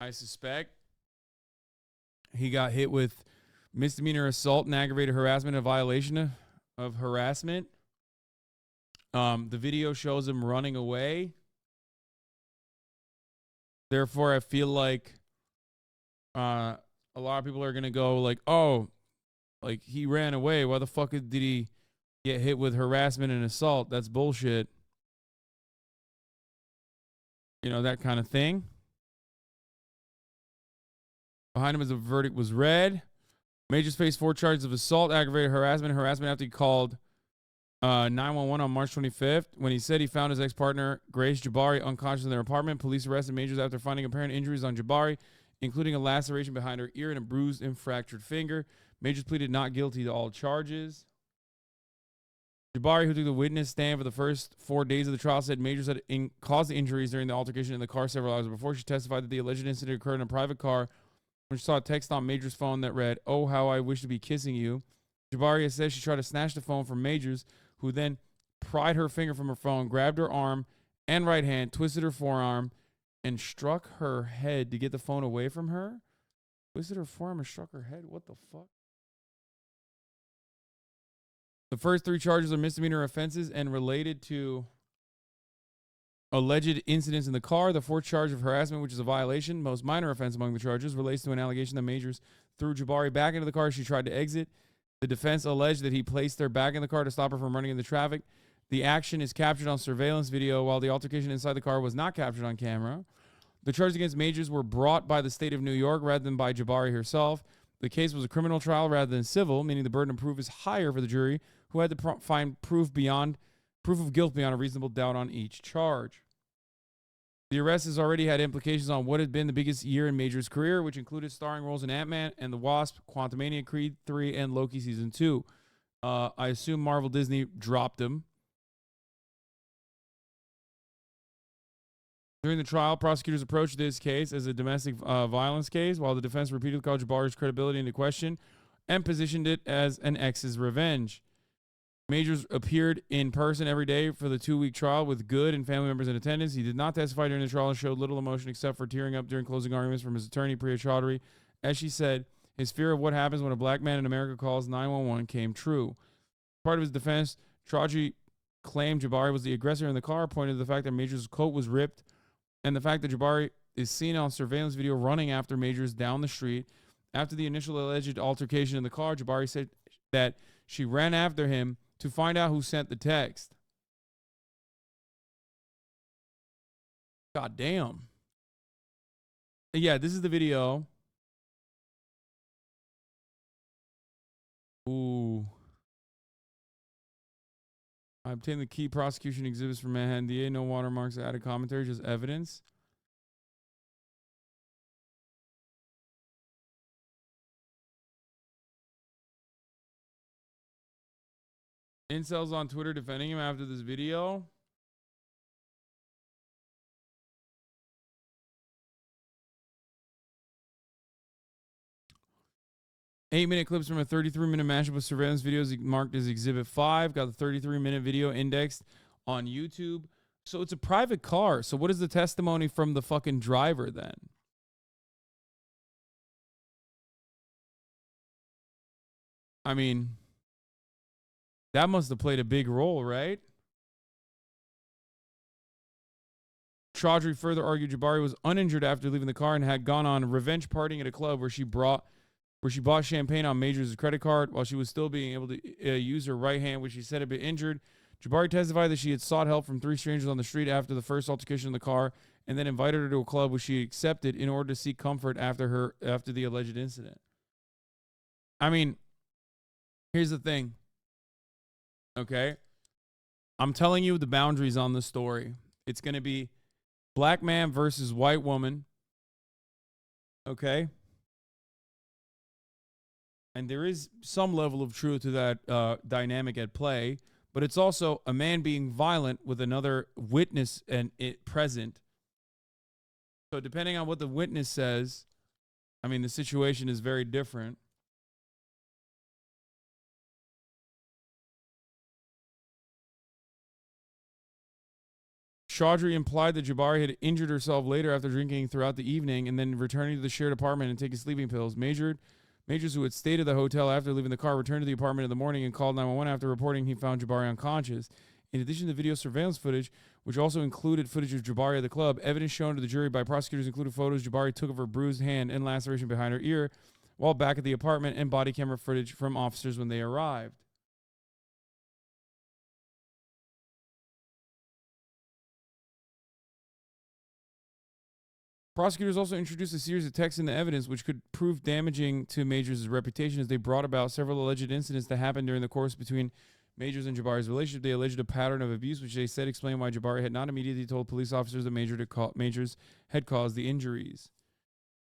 I suspect he got hit with misdemeanor assault and aggravated harassment, a violation of harassment. The video shows him running away. Therefore, I feel like a lot of people are going to go like, oh, like he ran away. Why the fuck did he get hit with harassment and assault? That's bullshit. You know, that kind of thing. Behind him as the verdict was read. Majors faced 4 charges of assault, aggravated harassment after he called 911 on March 25th when he said he found his ex-partner, Grace Jabari, unconscious in their apartment. Police arrested Majors after finding apparent injuries on Jabari, including a laceration behind her ear and a bruised and fractured finger. Majors pleaded not guilty to all charges. Jabari, who took the witness stand for the first 4 days of the trial, said Majors had caused the injuries during the altercation in the car several hours before. She testified that the alleged incident occurred in a private car when she saw a text on Majors' phone that read, "Oh, how I wish to be kissing you." Jabari says she tried to snatch the phone from Majors, who then pried her finger from her phone, grabbed her arm and right hand, twisted her forearm, and struck her head to get the phone away from her. Twisted her forearm and struck her head? What the fuck? The first 3 charges are misdemeanor offenses and related to alleged incidents in the car. The 4th charge of harassment, which is a violation, most minor offense among the charges, relates to an allegation that Majors threw Jabari back into the car as she tried to exit. The defense alleged that he placed her back in the car to stop her from running into traffic. The action is captured on surveillance video, while the altercation inside the car was not captured on camera. The charges against Majors were brought by the state of New York rather than by Jabari herself. The case was a criminal trial rather than civil, meaning the burden of proof is higher for the jury, who had to find proof of guilt beyond a reasonable doubt on each charge. The arrest has already had implications on what had been the biggest year in Majors' career, which included starring roles in Ant-Man and the Wasp, Quantumania, Creed 3, and Loki Season 2. I assume Marvel Disney dropped him. During the trial, prosecutors approached this case as a domestic violence case, while the defense repeatedly called Jabari's credibility into question and positioned it as an ex's revenge. Majors appeared in person every day for the 2-week trial with Good and family members in attendance. He did not testify during the trial and showed little emotion except for tearing up during closing arguments from his attorney, Priya Chaudhary. As she said, his fear of what happens when a black man in America calls 911 came true. Part of his defense, Chaudhary claimed Jabari was the aggressor in the car, pointed to the fact that Majors' coat was ripped and the fact that Jabari is seen on surveillance video running after Majors down the street. After the initial alleged altercation in the car, Jabari said that she ran after him to find out who sent the text. God damn. Yeah, this is the video. Ooh. I obtained the key prosecution exhibits from Manhattan DA. No watermarks, added commentary, just evidence. Incels on Twitter defending him after this video. Eight-minute clips from a 33-minute mashup of surveillance videos marked as Exhibit 5. Got the 33-minute video indexed on YouTube. So it's a private car. So what is the testimony from the fucking driver then? I mean, that must have played a big role, right? Chaudhary further argued Jabari was uninjured after leaving the car and had gone on revenge partying at a club where she bought champagne on Majors' credit card while she was still being able to use her right hand, which she said had been injured. Jabari testified that she had sought help from 3 strangers on the street after the first altercation in the car and then invited her to a club which she accepted in order to seek comfort after the alleged incident. I mean, here's the thing. Okay? I'm telling you the boundaries on the story. It's going to be black man versus white woman. Okay? And there is some level of truth to that dynamic at play, but it's also a man being violent with another witness and it present. So depending on what the witness says, I mean, the situation is very different. Chaudhry implied that Jabari had injured herself later after drinking throughout the evening and then returning to the shared apartment and taking sleeping pills. Majors, who had stayed at the hotel after leaving the car, returned to the apartment in the morning and called 911 after reporting he found Jabari unconscious. In addition to video surveillance footage, which also included footage of Jabari at the club, evidence shown to the jury by prosecutors included photos Jabari took of her bruised hand and laceration behind her ear while back at the apartment and body camera footage from officers when they arrived. Prosecutors also introduced a series of texts in the evidence which could prove damaging to Majors' reputation as they brought about several alleged incidents that happened during the course between Majors and Jabari's relationship. They alleged a pattern of abuse, which they said explained why Jabari had not immediately told police officers that Majors had caused the injuries.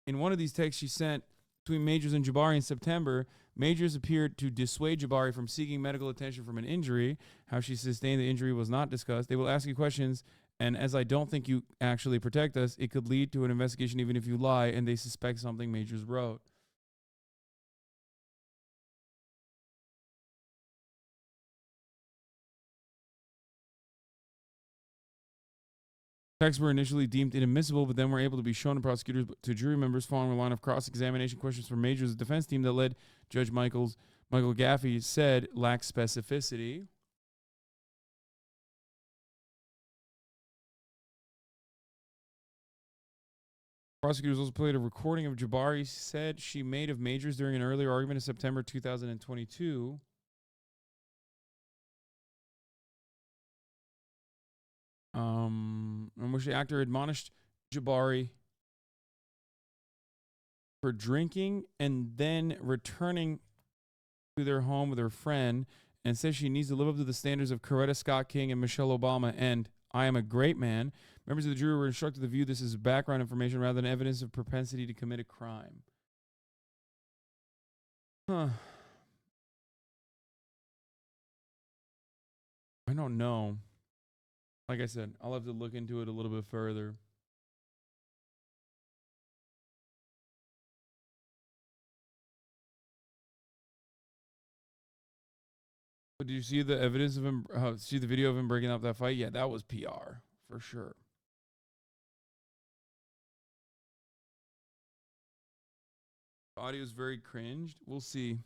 In one of these texts she sent between Majors and Jabari in September, Majors appeared to dissuade Jabari from seeking medical attention from an injury. How she sustained the injury was not discussed. They will ask you questions, and as I don't think you actually protect us, it could lead to an investigation even if you lie, and they suspect something, Majors wrote. Texts were initially deemed inadmissible, but then were able to be shown to prosecutors to jury members following a line of cross-examination questions from Majors. The defense team that led Judge Michael Gaffey said lacked specificity. Prosecutors also played a recording of Jabari said she made of Majors during an earlier argument in September 2022. In which the actor admonished Jabari for drinking and then returning to their home with her friend, and says she needs to live up to the standards of Coretta Scott King and Michelle Obama and I am a great man. Members of the jury were instructed to view this as background information rather than evidence of propensity to commit a crime. Huh. I don't know. Like I said, I'll have to look into it a little bit further. But did you see the evidence of him? See the video of him breaking up that fight? Yeah, that was PR for sure. Audio is very cringed. We'll see.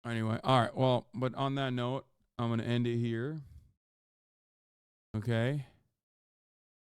Anyway, all right. Well, but on that note, I'm gonna end it here. Okay.